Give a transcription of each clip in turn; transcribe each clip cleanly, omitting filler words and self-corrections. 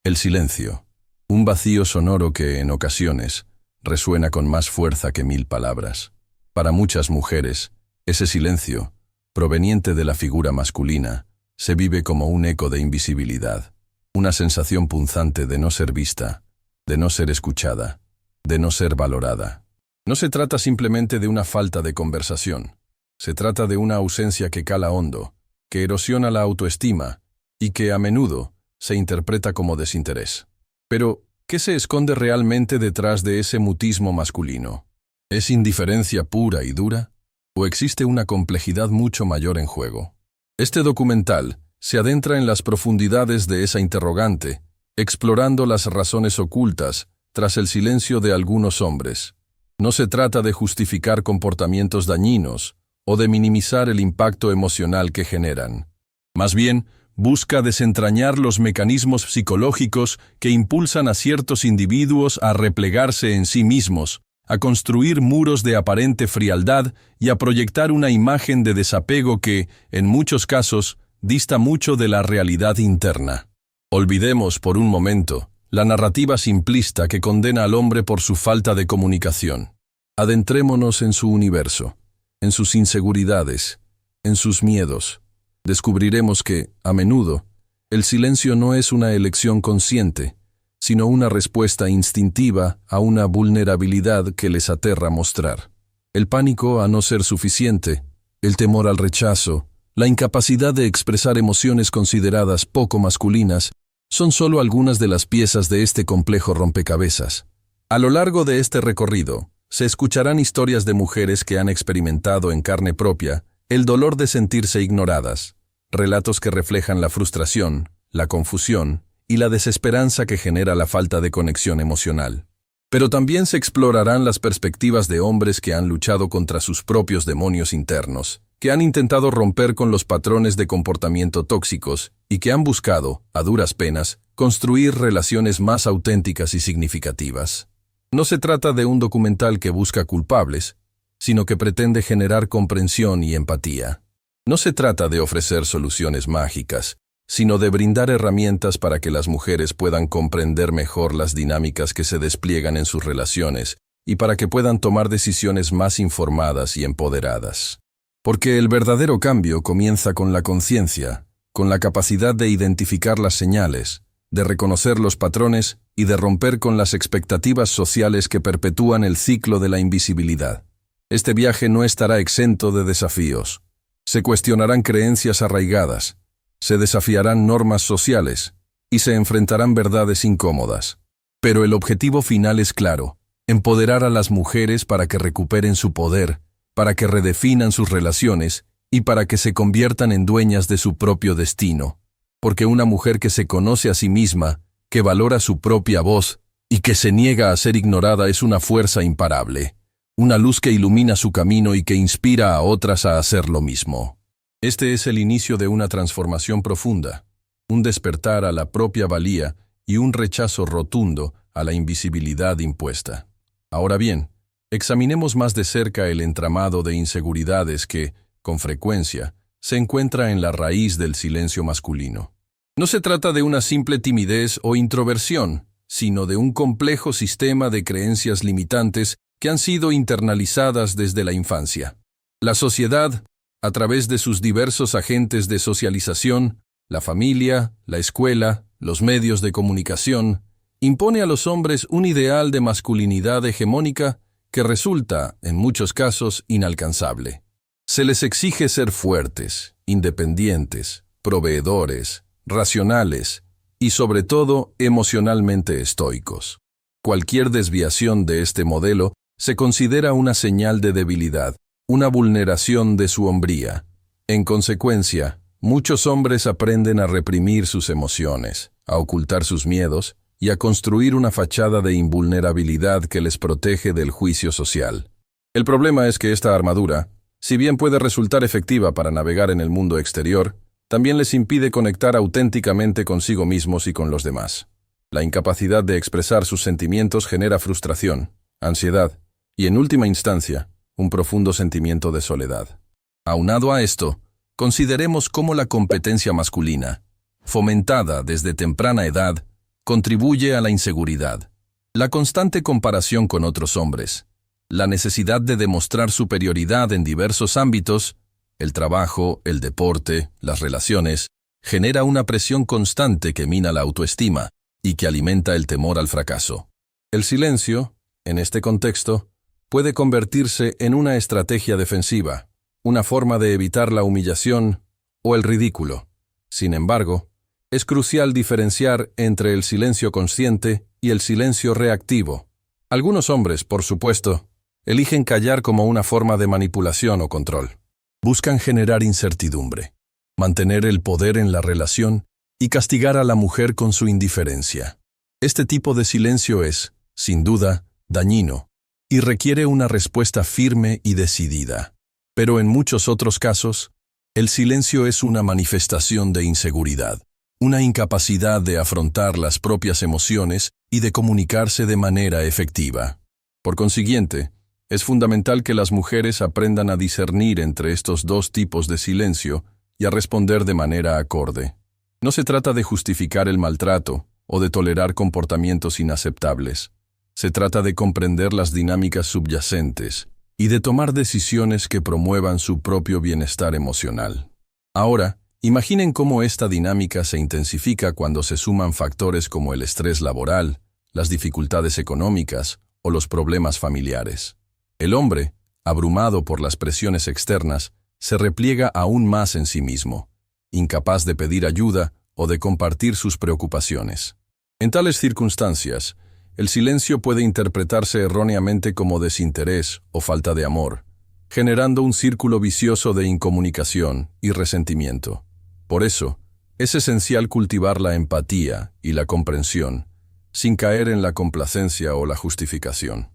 El silencio, un vacío sonoro que, en ocasiones, resuena con más fuerza que 1000 palabras. Para muchas mujeres, ese silencio, proveniente de la figura masculina, se vive como un eco de invisibilidad, una sensación punzante de no ser vista, de no ser escuchada, de no ser valorada. No se trata simplemente de una falta de conversación, se trata de una ausencia que cala hondo, que erosiona la autoestima y que, a menudo, se interpreta como desinterés. Pero, ¿qué se esconde realmente detrás de ese mutismo masculino? ¿Es indiferencia pura y dura? ¿O existe una complejidad mucho mayor en juego? Este documental se adentra en las profundidades de esa interrogante, explorando las razones ocultas tras el silencio de algunos hombres. No se trata de justificar comportamientos dañinos o de minimizar el impacto emocional que generan. Más bien, busca desentrañar los mecanismos psicológicos que impulsan a ciertos individuos a replegarse en sí mismos, a construir muros de aparente frialdad y a proyectar una imagen de desapego que, en muchos casos, dista mucho de la realidad interna. Olvidemos por un momento la narrativa simplista que condena al hombre por su falta de comunicación. Adentrémonos en su universo, en sus inseguridades, en sus miedos. Descubriremos que, a menudo, el silencio no es una elección consciente, sino una respuesta instintiva a una vulnerabilidad que les aterra mostrar. El pánico a no ser suficiente, el temor al rechazo, la incapacidad de expresar emociones consideradas poco masculinas, son solo algunas de las piezas de este complejo rompecabezas. A lo largo de este recorrido, se escucharán historias de mujeres que han experimentado en carne propia el dolor de sentirse ignoradas, relatos que reflejan la frustración, la confusión y la desesperanza que genera la falta de conexión emocional. Pero también se explorarán las perspectivas de hombres que han luchado contra sus propios demonios internos, que han intentado romper con los patrones de comportamiento tóxicos y que han buscado, a duras penas, construir relaciones más auténticas y significativas. No se trata de un documental que busca culpables, sino que pretende generar comprensión y empatía. No se trata de ofrecer soluciones mágicas, sino de brindar herramientas para que las mujeres puedan comprender mejor las dinámicas que se despliegan en sus relaciones y para que puedan tomar decisiones más informadas y empoderadas. Porque el verdadero cambio comienza con la conciencia, con la capacidad de identificar las señales, de reconocer los patrones y de romper con las expectativas sociales que perpetúan el ciclo de la invisibilidad. Este viaje no estará exento de desafíos. Se cuestionarán creencias arraigadas, se desafiarán normas sociales y se enfrentarán verdades incómodas. Pero el objetivo final es claro: empoderar a las mujeres para que recuperen su poder, para que redefinan sus relaciones y para que se conviertan en dueñas de su propio destino. Porque una mujer que se conoce a sí misma, que valora su propia voz y que se niega a ser ignorada es una fuerza imparable, una luz que ilumina su camino y que inspira a otras a hacer lo mismo. Este es el inicio de una transformación profunda, un despertar a la propia valía y un rechazo rotundo a la invisibilidad impuesta. Ahora bien, examinemos más de cerca el entramado de inseguridades que, con frecuencia, se encuentra en la raíz del silencio masculino. No se trata de una simple timidez o introversión, sino de un complejo sistema de creencias limitantes que han sido internalizadas desde la infancia. La sociedad, a través de sus diversos agentes de socialización, la familia, la escuela, los medios de comunicación, impone a los hombres un ideal de masculinidad hegemónica que resulta, en muchos casos, inalcanzable. Se les exige ser fuertes, independientes, proveedores, racionales y, sobre todo, emocionalmente estoicos. Cualquier desviación de este modelo se considera una señal de debilidad, una vulneración de su hombría. En consecuencia, muchos hombres aprenden a reprimir sus emociones, a ocultar sus miedos y a construir una fachada de invulnerabilidad que les protege del juicio social. El problema es que esta armadura, si bien puede resultar efectiva para navegar en el mundo exterior, también les impide conectar auténticamente consigo mismos y con los demás. La incapacidad de expresar sus sentimientos genera frustración, ansiedad y, en última instancia, un profundo sentimiento de soledad. Aunado a esto, consideremos cómo la competencia masculina, fomentada desde temprana edad, contribuye a la inseguridad. La constante comparación con otros hombres, la necesidad de demostrar superioridad en diversos ámbitos, el trabajo, el deporte, las relaciones, genera una presión constante que mina la autoestima y que alimenta el temor al fracaso. El silencio, en este contexto, puede convertirse en una estrategia defensiva, una forma de evitar la humillación o el ridículo. Sin embargo, es crucial diferenciar entre el silencio consciente y el silencio reactivo. Algunos hombres, por supuesto, eligen callar como una forma de manipulación o control. Buscan generar incertidumbre, mantener el poder en la relación y castigar a la mujer con su indiferencia. Este tipo de silencio es, sin duda, dañino y requiere una respuesta firme y decidida. Pero en muchos otros casos, el silencio es una manifestación de inseguridad, una incapacidad de afrontar las propias emociones y de comunicarse de manera efectiva. Por consiguiente, es fundamental que las mujeres aprendan a discernir entre estos dos tipos de silencio y a responder de manera acorde. No se trata de justificar el maltrato o de tolerar comportamientos inaceptables. Se trata de comprender las dinámicas subyacentes y de tomar decisiones que promuevan su propio bienestar emocional. Ahora, imaginen cómo esta dinámica se intensifica cuando se suman factores como el estrés laboral, las dificultades económicas o los problemas familiares. El hombre, abrumado por las presiones externas, se repliega aún más en sí mismo, incapaz de pedir ayuda o de compartir sus preocupaciones. En tales circunstancias, el silencio puede interpretarse erróneamente como desinterés o falta de amor, generando un círculo vicioso de incomunicación y resentimiento. Por eso, es esencial cultivar la empatía y la comprensión, sin caer en la complacencia o la justificación.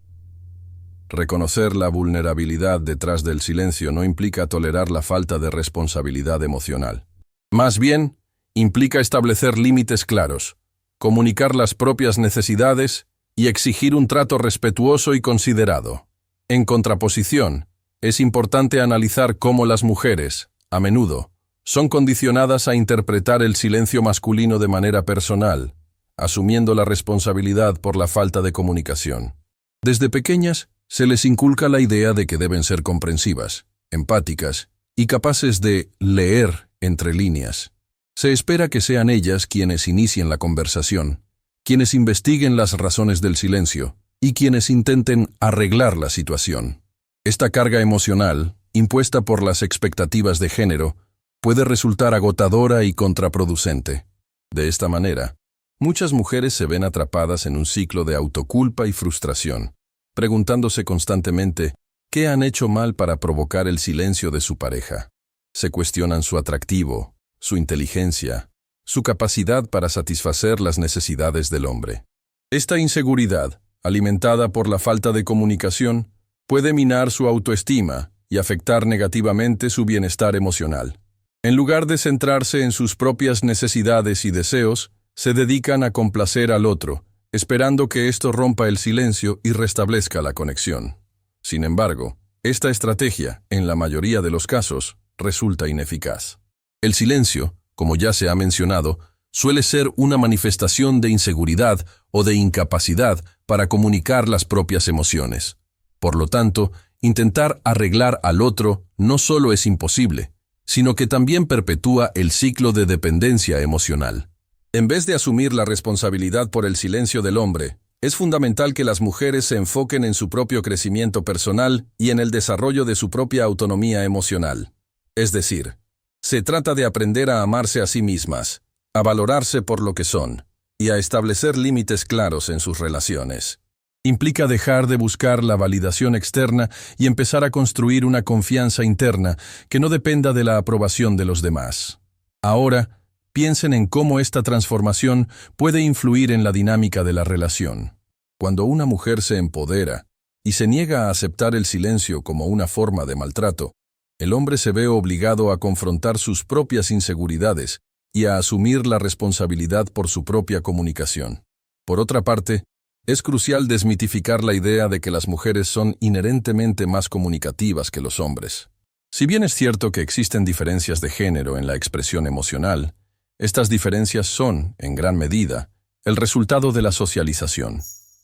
Reconocer la vulnerabilidad detrás del silencio no implica tolerar la falta de responsabilidad emocional. Más bien, implica establecer límites claros, comunicar las propias necesidades y exigir un trato respetuoso y considerado. En contraposición, es importante analizar cómo las mujeres, a menudo, son condicionadas a interpretar el silencio masculino de manera personal, asumiendo la responsabilidad por la falta de comunicación. Desde pequeñas, se les inculca la idea de que deben ser comprensivas, empáticas y capaces de leer entre líneas. Se espera que sean ellas quienes inicien la conversación, quienes investiguen las razones del silencio y quienes intenten arreglar la situación. Esta carga emocional, impuesta por las expectativas de género, puede resultar agotadora y contraproducente. De esta manera, muchas mujeres se ven atrapadas en un ciclo de autoculpa y frustración, preguntándose constantemente qué han hecho mal para provocar el silencio de su pareja. Se cuestionan su atractivo, su inteligencia, su capacidad para satisfacer las necesidades del hombre. Esta inseguridad, alimentada por la falta de comunicación, puede minar su autoestima y afectar negativamente su bienestar emocional. En lugar de centrarse en sus propias necesidades y deseos, se dedican a complacer al otro, esperando que esto rompa el silencio y restablezca la conexión. Sin embargo, esta estrategia, en la mayoría de los casos, resulta ineficaz. El silencio, como ya se ha mencionado, suele ser una manifestación de inseguridad o de incapacidad para comunicar las propias emociones. Por lo tanto, intentar arreglar al otro no solo es imposible, sino que también perpetúa el ciclo de dependencia emocional. En vez de asumir la responsabilidad por el silencio del hombre, es fundamental que las mujeres se enfoquen en su propio crecimiento personal y en el desarrollo de su propia autonomía emocional. Es decir, se trata de aprender a amarse a sí mismas, a valorarse por lo que son, y a establecer límites claros en sus relaciones. Implica dejar de buscar la validación externa y empezar a construir una confianza interna que no dependa de la aprobación de los demás. Ahora, piensen en cómo esta transformación puede influir en la dinámica de la relación. Cuando una mujer se empodera y se niega a aceptar el silencio como una forma de maltrato, el hombre se ve obligado a confrontar sus propias inseguridades y a asumir la responsabilidad por su propia comunicación. Por otra parte, es crucial desmitificar la idea de que las mujeres son inherentemente más comunicativas que los hombres. Si bien es cierto que existen diferencias de género en la expresión emocional, estas diferencias son, en gran medida, el resultado de la socialización.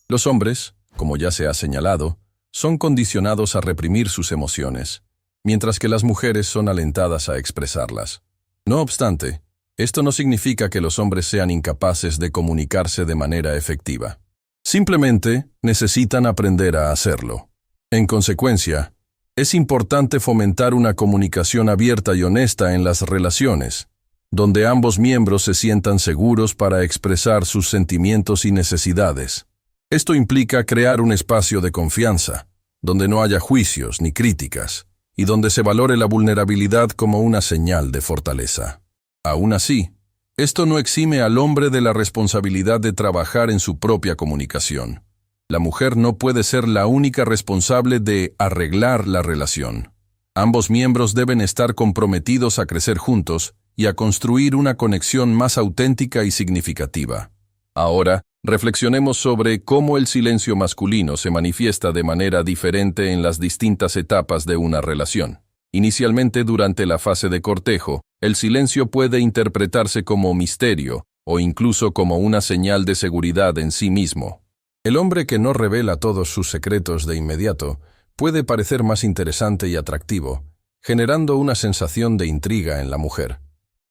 Los hombres, como ya se ha señalado, son condicionados a reprimir sus emociones, mientras que las mujeres son alentadas a expresarlas. No obstante, esto no significa que los hombres sean incapaces de comunicarse de manera efectiva. Simplemente necesitan aprender a hacerlo. En consecuencia, es importante fomentar una comunicación abierta y honesta en las relaciones, donde ambos miembros se sientan seguros para expresar sus sentimientos y necesidades. Esto implica crear un espacio de confianza, donde no haya juicios ni críticas, y donde se valore la vulnerabilidad como una señal de fortaleza. Aún así, esto no exime al hombre de la responsabilidad de trabajar en su propia comunicación. La mujer no puede ser la única responsable de arreglar la relación. Ambos miembros deben estar comprometidos a crecer juntos y a construir una conexión más auténtica y significativa. Ahora, reflexionemos sobre cómo el silencio masculino se manifiesta de manera diferente en las distintas etapas de una relación. Inicialmente, durante la fase de cortejo, el silencio puede interpretarse como misterio o incluso como una señal de seguridad en sí mismo. El hombre que no revela todos sus secretos de inmediato puede parecer más interesante y atractivo, generando una sensación de intriga en la mujer.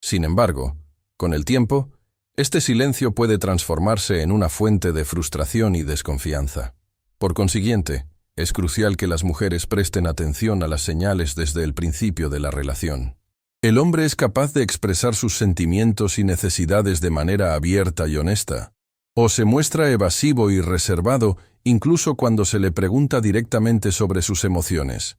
Sin embargo, con el tiempo, este silencio puede transformarse en una fuente de frustración y desconfianza. Por consiguiente, es crucial que las mujeres presten atención a las señales desde el principio de la relación. El hombre es capaz de expresar sus sentimientos y necesidades de manera abierta y honesta, o se muestra evasivo y reservado incluso cuando se le pregunta directamente sobre sus emociones.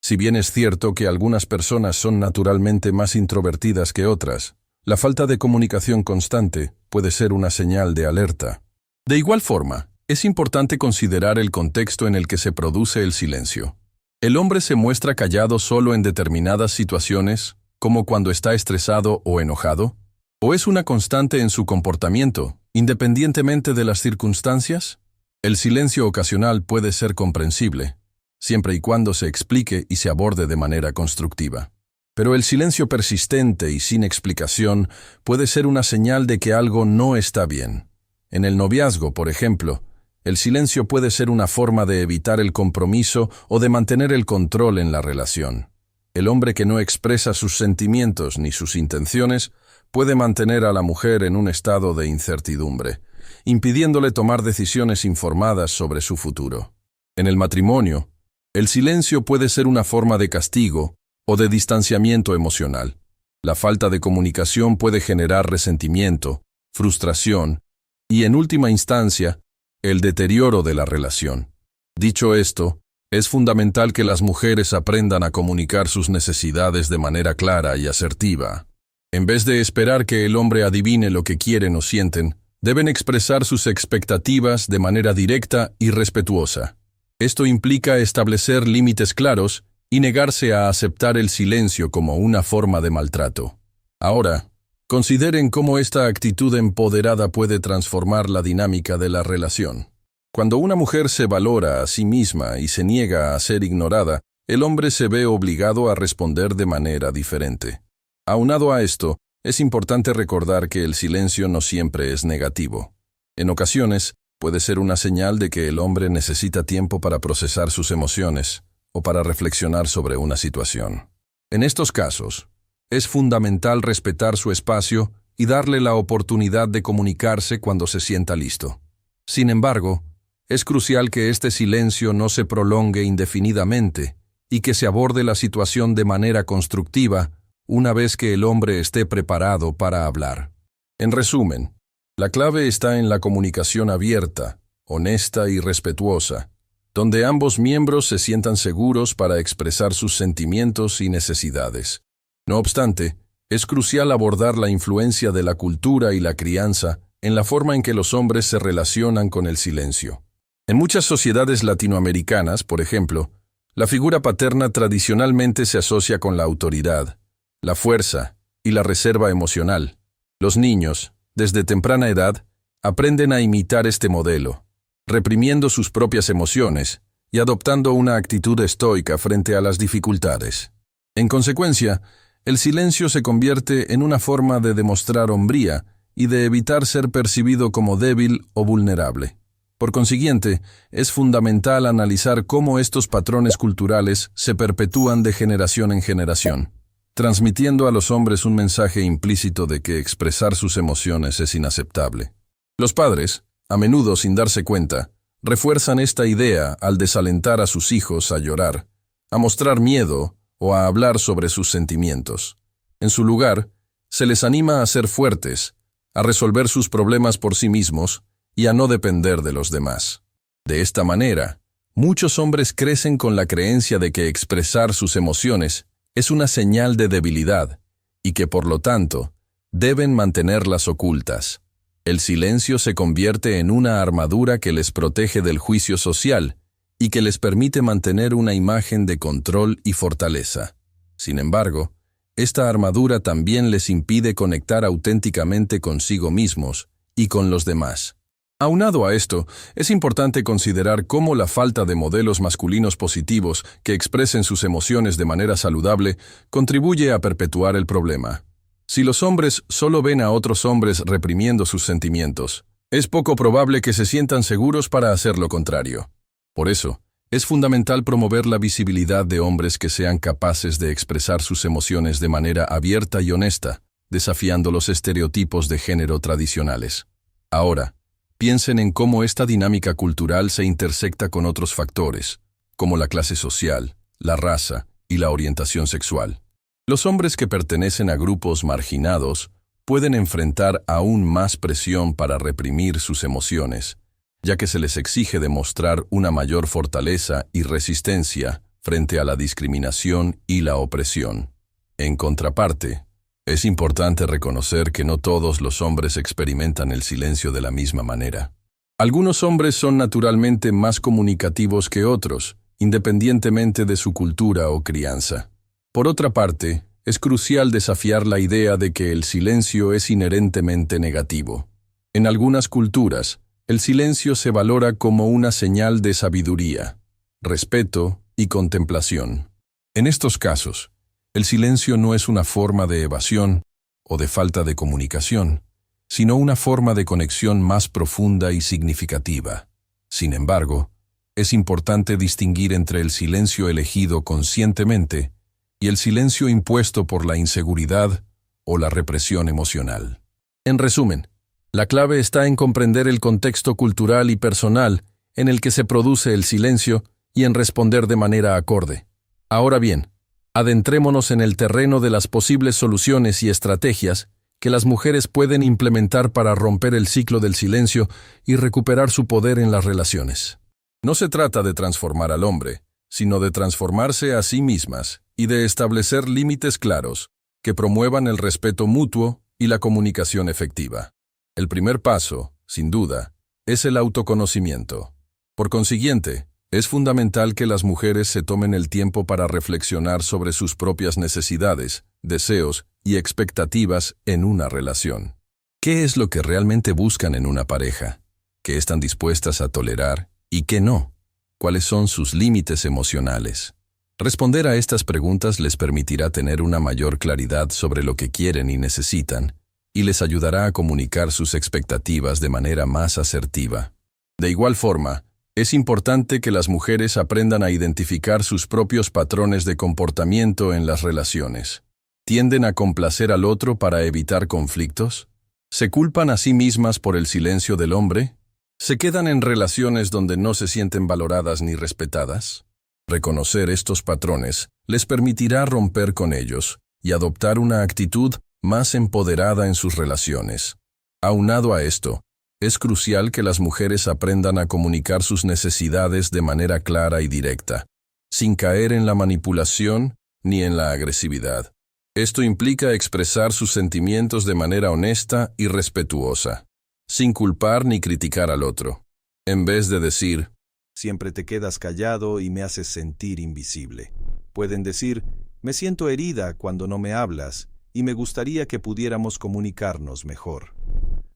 Si bien es cierto que algunas personas son naturalmente más introvertidas que otras, la falta de comunicación constante puede ser una señal de alerta. De igual forma, es importante considerar el contexto en el que se produce el silencio. ¿El hombre se muestra callado solo en determinadas situaciones, como cuando está estresado o enojado? ¿O es una constante en su comportamiento, independientemente de las circunstancias? El silencio ocasional puede ser comprensible, siempre y cuando se explique y se aborde de manera constructiva. Pero el silencio persistente y sin explicación puede ser una señal de que algo no está bien. En el noviazgo, por ejemplo, el silencio puede ser una forma de evitar el compromiso o de mantener el control en la relación. El hombre que no expresa sus sentimientos ni sus intenciones puede mantener a la mujer en un estado de incertidumbre, impidiéndole tomar decisiones informadas sobre su futuro. En el matrimonio, el silencio puede ser una forma de castigo o de distanciamiento emocional. La falta de comunicación puede generar resentimiento, frustración y, en última instancia, el deterioro de la relación. Dicho esto, es fundamental que las mujeres aprendan a comunicar sus necesidades de manera clara y asertiva. En vez de esperar que el hombre adivine lo que quieren o sienten, deben expresar sus expectativas de manera directa y respetuosa. Esto implica establecer límites claros y negarse a aceptar el silencio como una forma de maltrato. Ahora, consideren cómo esta actitud empoderada puede transformar la dinámica de la relación. Cuando una mujer se valora a sí misma y se niega a ser ignorada, el hombre se ve obligado a responder de manera diferente. Aunado a esto, es importante recordar que el silencio no siempre es negativo. En ocasiones, puede ser una señal de que el hombre necesita tiempo para procesar sus emociones o para reflexionar sobre una situación. En estos casos, es fundamental respetar su espacio y darle la oportunidad de comunicarse cuando se sienta listo. Sin embargo, es crucial que este silencio no se prolongue indefinidamente y que se aborde la situación de manera constructiva una vez que el hombre esté preparado para hablar. En resumen, la clave está en la comunicación abierta, honesta y respetuosa, donde ambos miembros se sientan seguros para expresar sus sentimientos y necesidades. No obstante, es crucial abordar la influencia de la cultura y la crianza en la forma en que los hombres se relacionan con el silencio. En muchas sociedades latinoamericanas, por ejemplo, la figura paterna tradicionalmente se asocia con la autoridad, la fuerza y la reserva emocional. Los niños, desde temprana edad, aprenden a imitar este modelo, reprimiendo sus propias emociones y adoptando una actitud estoica frente a las dificultades. En consecuencia, el silencio se convierte en una forma de demostrar hombría y de evitar ser percibido como débil o vulnerable. Por consiguiente, es fundamental analizar cómo estos patrones culturales se perpetúan de generación en generación, transmitiendo a los hombres un mensaje implícito de que expresar sus emociones es inaceptable. Los padres, a menudo sin darse cuenta, refuerzan esta idea al desalentar a sus hijos a llorar, a mostrar miedo o a hablar sobre sus sentimientos. En su lugar, se les anima a ser fuertes, a resolver sus problemas por sí mismos y a no depender de los demás. De esta manera, muchos hombres crecen con la creencia de que expresar sus emociones es una señal de debilidad y que, por lo tanto, deben mantenerlas ocultas. El silencio se convierte en una armadura que les protege del juicio social y que les permite mantener una imagen de control y fortaleza. Sin embargo, esta armadura también les impide conectar auténticamente consigo mismos y con los demás. Aunado a esto, es importante considerar cómo la falta de modelos masculinos positivos que expresen sus emociones de manera saludable contribuye a perpetuar el problema. Si los hombres solo ven a otros hombres reprimiendo sus sentimientos, es poco probable que se sientan seguros para hacer lo contrario. Por eso, es fundamental promover la visibilidad de hombres que sean capaces de expresar sus emociones de manera abierta y honesta, desafiando los estereotipos de género tradicionales. Ahora, piensen en cómo esta dinámica cultural se intersecta con otros factores, como la clase social, la raza y la orientación sexual. Los hombres que pertenecen a grupos marginados pueden enfrentar aún más presión para reprimir sus emociones, ya que se les exige demostrar una mayor fortaleza y resistencia frente a la discriminación y la opresión. En contraparte, es importante reconocer que no todos los hombres experimentan el silencio de la misma manera. Algunos hombres son naturalmente más comunicativos que otros, independientemente de su cultura o crianza. Por otra parte, es crucial desafiar la idea de que el silencio es inherentemente negativo. En algunas culturas, el silencio se valora como una señal de sabiduría, respeto y contemplación. En estos casos, el silencio no es una forma de evasión o de falta de comunicación, sino una forma de conexión más profunda y significativa. Sin embargo, es importante distinguir entre el silencio elegido conscientemente y el silencio impuesto por la inseguridad o la represión emocional. En resumen, la clave está en comprender el contexto cultural y personal en el que se produce el silencio y en responder de manera acorde. Ahora bien, adentrémonos en el terreno de las posibles soluciones y estrategias que las mujeres pueden implementar para romper el ciclo del silencio y recuperar su poder en las relaciones. No se trata de transformar al hombre, sino de transformarse a sí mismas y de establecer límites claros que promuevan el respeto mutuo y la comunicación efectiva. El primer paso, sin duda, es el autoconocimiento. Por consiguiente, es fundamental que las mujeres se tomen el tiempo para reflexionar sobre sus propias necesidades, deseos y expectativas en una relación. ¿Qué es lo que realmente buscan en una pareja? ¿Qué están dispuestas a tolerar y qué no? ¿Cuáles son sus límites emocionales? Responder a estas preguntas les permitirá tener una mayor claridad sobre lo que quieren y necesitan, y les ayudará a comunicar sus expectativas de manera más asertiva. De igual forma, es importante que las mujeres aprendan a identificar sus propios patrones de comportamiento en las relaciones. ¿Tienden a complacer al otro para evitar conflictos? ¿Se culpan a sí mismas por el silencio del hombre? ¿Se quedan en relaciones donde no se sienten valoradas ni respetadas? Reconocer estos patrones les permitirá romper con ellos y adoptar una actitud más empoderada en sus relaciones. Aunado a esto, es crucial que las mujeres aprendan a comunicar sus necesidades de manera clara y directa, sin caer en la manipulación ni en la agresividad. Esto implica expresar sus sentimientos de manera honesta y respetuosa, sin culpar ni criticar al otro. En vez de decir, siempre te quedas callado y me haces sentir invisible. Pueden decir, me siento herida cuando no me hablas y me gustaría que pudiéramos comunicarnos mejor.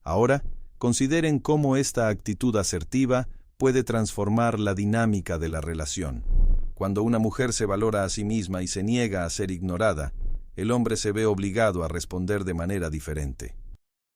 Ahora, consideren cómo esta actitud asertiva puede transformar la dinámica de la relación. Cuando una mujer se valora a sí misma y se niega a ser ignorada, el hombre se ve obligado a responder de manera diferente.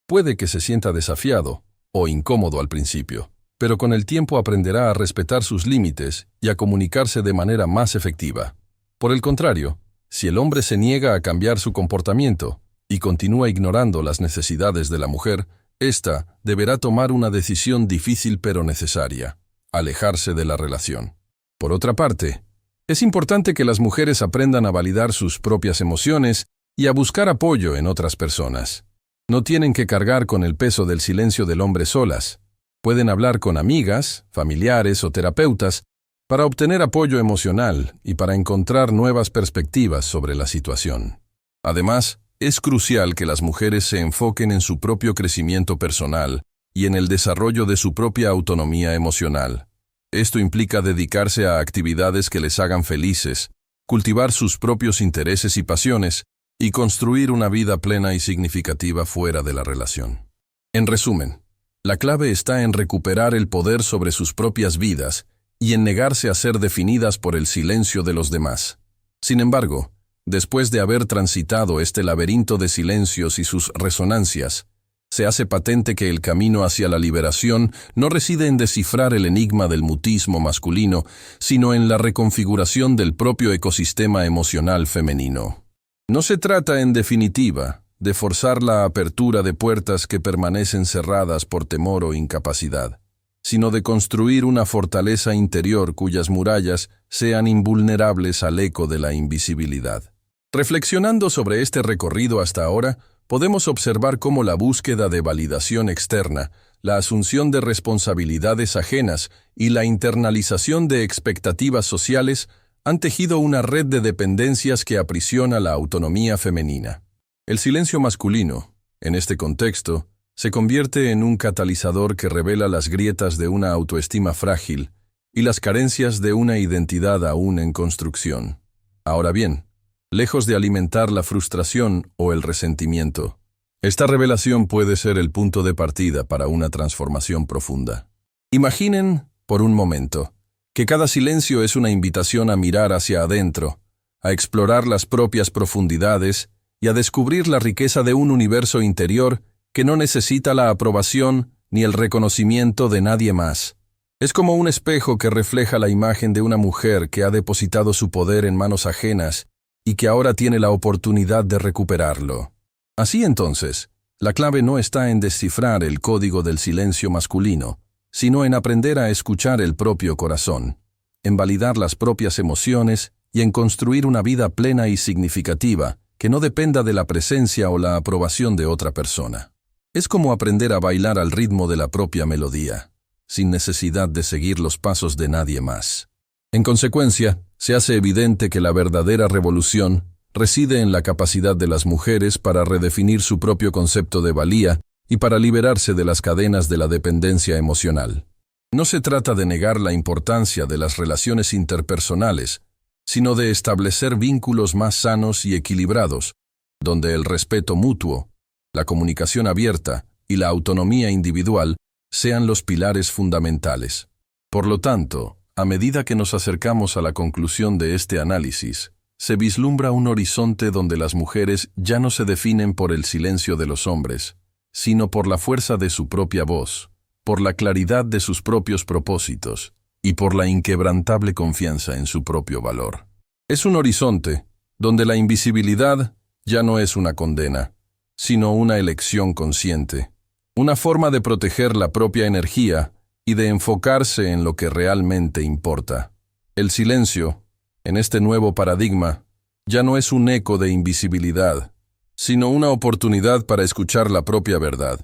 Puede que se sienta desafiado o incómodo al principio, pero con el tiempo aprenderá a respetar sus límites y a comunicarse de manera más efectiva. Por el contrario, si el hombre se niega a cambiar su comportamiento y continúa ignorando las necesidades de la mujer, ésta deberá tomar una decisión difícil pero necesaria: alejarse de la relación. Por otra parte, es importante que las mujeres aprendan a validar sus propias emociones y a buscar apoyo en otras personas. No tienen que cargar con el peso del silencio del hombre solas. Pueden hablar con amigas, familiares o terapeutas para obtener apoyo emocional y para encontrar nuevas perspectivas sobre la situación. Además, es crucial que las mujeres se enfoquen en su propio crecimiento personal y en el desarrollo de su propia autonomía emocional. Esto implica dedicarse a actividades que les hagan felices, cultivar sus propios intereses y pasiones, y construir una vida plena y significativa fuera de la relación. En resumen, la clave está en recuperar el poder sobre sus propias vidas y en negarse a ser definidas por el silencio de los demás. Sin embargo, después de haber transitado este laberinto de silencios y sus resonancias, se hace patente que el camino hacia la liberación no reside en descifrar el enigma del mutismo masculino, sino en la reconfiguración del propio ecosistema emocional femenino. No se trata, en definitiva, de forzar la apertura de puertas que permanecen cerradas por temor o incapacidad, sino de construir una fortaleza interior cuyas murallas sean invulnerables al eco de la invisibilidad. Reflexionando sobre este recorrido hasta ahora, podemos observar cómo la búsqueda de validación externa, la asunción de responsabilidades ajenas y la internalización de expectativas sociales han tejido una red de dependencias que aprisiona la autonomía femenina. El silencio masculino, en este contexto, se convierte en un catalizador que revela las grietas de una autoestima frágil y las carencias de una identidad aún en construcción. Ahora bien, lejos de alimentar la frustración o el resentimiento, esta revelación puede ser el punto de partida para una transformación profunda. Imaginen, por un momento, que cada silencio es una invitación a mirar hacia adentro, a explorar las propias profundidades y a descubrir la riqueza de un universo interior que no necesita la aprobación ni el reconocimiento de nadie más. Es como un espejo que refleja la imagen de una mujer que ha depositado su poder en manos ajenas y que ahora tiene la oportunidad de recuperarlo. Así entonces, la clave no está en descifrar el código del silencio masculino, sino en aprender a escuchar el propio corazón, en validar las propias emociones y en construir una vida plena y significativa que no dependa de la presencia o la aprobación de otra persona. Es como aprender a bailar al ritmo de la propia melodía, sin necesidad de seguir los pasos de nadie más. En consecuencia, se hace evidente que la verdadera revolución reside en la capacidad de las mujeres para redefinir su propio concepto de valía y para liberarse de las cadenas de la dependencia emocional. No se trata de negar la importancia de las relaciones interpersonales, sino de establecer vínculos más sanos y equilibrados, donde el respeto mutuo, la comunicación abierta y la autonomía individual sean los pilares fundamentales. Por lo tanto, a medida que nos acercamos a la conclusión de este análisis, se vislumbra un horizonte donde las mujeres ya no se definen por el silencio de los hombres, sino por la fuerza de su propia voz, por la claridad de sus propios propósitos y por la inquebrantable confianza en su propio valor. Es un horizonte donde la invisibilidad ya no es una condena, sino una elección consciente, una forma de proteger la propia energía y de enfocarse en lo que realmente importa. El silencio, en este nuevo paradigma, ya no es un eco de invisibilidad, sino una oportunidad para escuchar la propia verdad.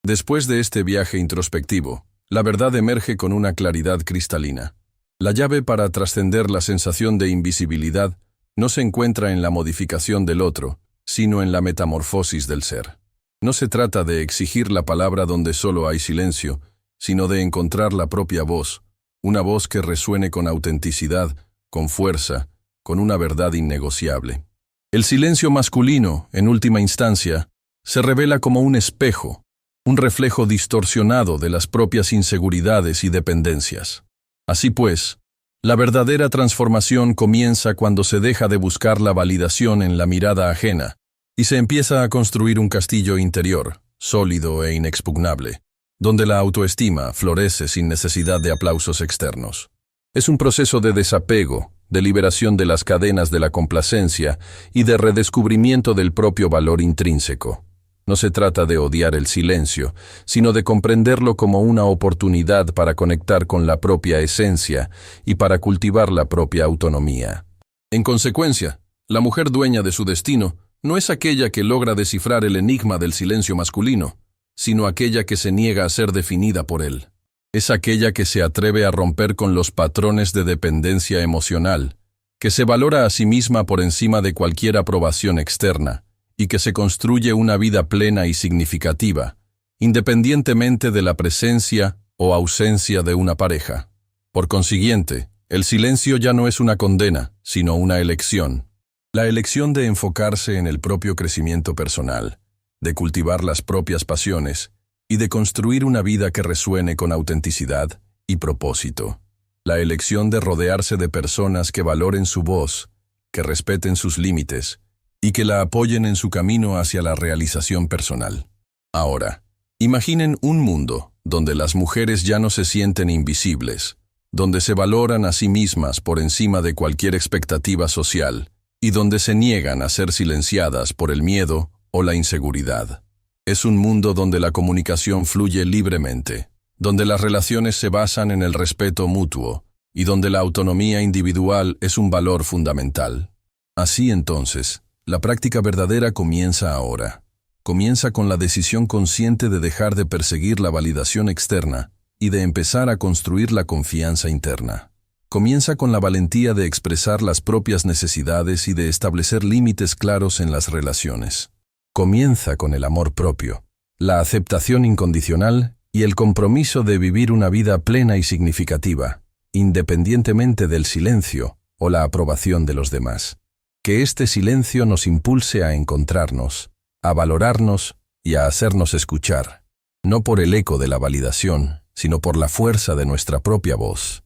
Después de este viaje introspectivo, la verdad emerge con una claridad cristalina. La llave para trascender la sensación de invisibilidad no se encuentra en la modificación del otro, sino en la metamorfosis del ser. No se trata de exigir la palabra donde solo hay silencio, sino de encontrar la propia voz, una voz que resuene con autenticidad, con fuerza, con una verdad innegociable. El silencio masculino, en última instancia, se revela como un espejo, un reflejo distorsionado de las propias inseguridades y dependencias. Así pues, la verdadera transformación comienza cuando se deja de buscar la validación en la mirada ajena y se empieza a construir un castillo interior, sólido e inexpugnable, donde la autoestima florece sin necesidad de aplausos externos. Es un proceso de desapego, de liberación de las cadenas de la complacencia y de redescubrimiento del propio valor intrínseco. No se trata de odiar el silencio, sino de comprenderlo como una oportunidad para conectar con la propia esencia y para cultivar la propia autonomía. En consecuencia, la mujer dueña de su destino no es aquella que logra descifrar el enigma del silencio masculino, sino aquella que se niega a ser definida por él. Es aquella que se atreve a romper con los patrones de dependencia emocional, que se valora a sí misma por encima de cualquier aprobación externa, y que se construye una vida plena y significativa, independientemente de la presencia o ausencia de una pareja. Por consiguiente, el silencio ya no es una condena, sino una elección. La elección de enfocarse en el propio crecimiento personal, de cultivar las propias pasiones y de construir una vida que resuene con autenticidad y propósito. La elección de rodearse de personas que valoren su voz, que respeten sus límites y que la apoyen en su camino hacia la realización personal. Ahora, imaginen un mundo donde las mujeres ya no se sienten invisibles, donde se valoran a sí mismas por encima de cualquier expectativa social y donde se niegan a ser silenciadas por el miedo o la inseguridad. Es un mundo donde la comunicación fluye libremente, donde las relaciones se basan en el respeto mutuo y donde la autonomía individual es un valor fundamental. Así entonces, la práctica verdadera comienza ahora. Comienza con la decisión consciente de dejar de perseguir la validación externa y de empezar a construir la confianza interna. Comienza con la valentía de expresar las propias necesidades y de establecer límites claros en las relaciones. Comienza con el amor propio, la aceptación incondicional y el compromiso de vivir una vida plena y significativa, independientemente del silencio o la aprobación de los demás. Que este silencio nos impulse a encontrarnos, a valorarnos y a hacernos escuchar, no por el eco de la validación, sino por la fuerza de nuestra propia voz.